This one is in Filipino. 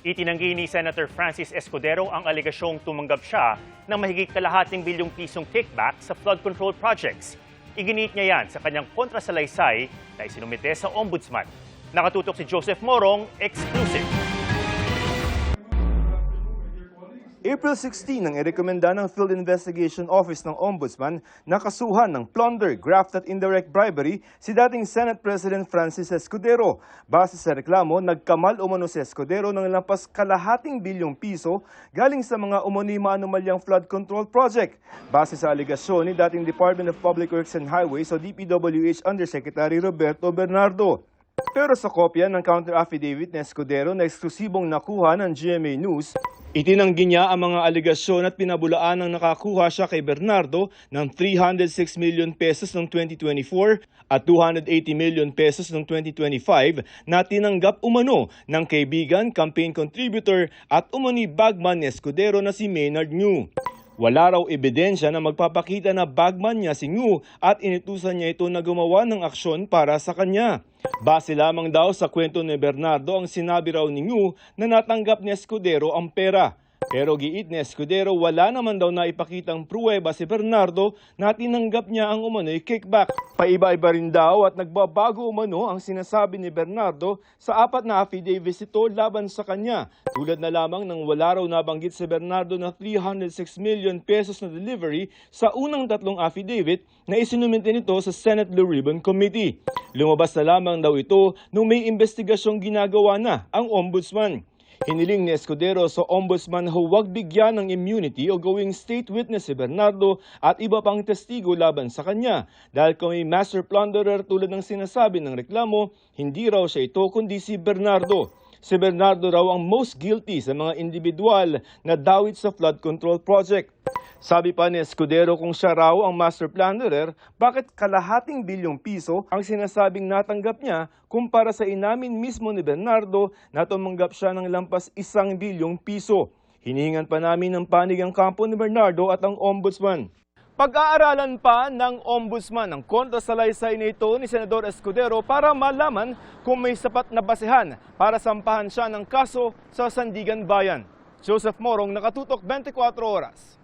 Itinanggi ni Senator Francis Escudero ang alegasyong tumanggap siya ng mahigit kalahating bilyong pisong kickback sa flood control projects. Iginit niya yan sa kanyang kontrasalaysay na isinumite sa Ombudsman. Nakatutok si Joseph Morong, exclusive. April 16 nang irekomenda ng Field Investigation Office ng Ombudsman na kasuhan ng plunder, graft at indirect bribery si dating Senate President Francis Escudero. Base sa reklamo, nagkamal umano si Escudero ng lampas kalahating bilyong piso galing sa mga umani maanumalyang flood control project. Base sa aligasyon ni dating Department of Public Works and Highways o DPWH Undersecretary Roberto Bernardo. Pero sa kopya ng counter-affidavit ni Escudero na eksklusibong nakuha ng GMA News, itinanggi niya ang mga aligasyon at pinabulaan ng nakakuha siya kay Bernardo ng 306 million pesos noong 2024 at 280 million pesos noong 2025 na tinanggap umano ng kaibigan, campaign contributor at umani bagman ni Escudero na si Maynard Ngu. Wala raw ebidensya na magpapakita na bagman niya si Ngu at inutusan niya ito na gumawa ng aksyon para sa kanya. Base lamang daw sa kwento ni Bernardo ang sinabi raw ni Ngu na natanggap ni Escudero ang pera. Pero giit ni Escudero wala naman daw na ipakitang pruweba si Bernardo na tinanggap niya ang umano'y kickback. Paiba-iba rin daw at nagbabago umano ang sinasabi ni Bernardo sa 4 na affidavits ito laban sa kanya. Tulad na lamang ng wala raw nabanggit si Bernardo na 306 million pesos na delivery sa unang 3 affidavit na isinumite nito sa Senate Blue Ribbon Committee. Lumabas na lamang daw ito nung may investigasyong ginagawa na ang Ombudsman. Hiniling ni Escudero sa Ombudsman na huwag bigyan ng immunity o gawing state witness si Bernardo at iba pang testigo laban sa kanya. Dahil kung may master plunderer tulad ng sinasabi ng reklamo, hindi raw siya ito kundi si Bernardo. Si Bernardo raw ang most guilty sa mga individual na dawit sa flood control project. Sabi pa ni Escudero kung siya raw ang master plunderer, bakit kalahating bilyong piso ang sinasabing natanggap niya kumpara sa inamin mismo ni Bernardo na tumanggap siya ng lampas 1 bilyong piso. Hinihingan pa namin ng panig ang kampo ni Bernardo at ang Ombudsman. Pag-aaralan pa ng Ombudsman ang kontrasalaysay nito ni Senador Escudero para malaman kung may sapat na basehan para sampahan siya ng kaso sa Sandigan Bayan. Joseph Morong, nakatutok 24 oras.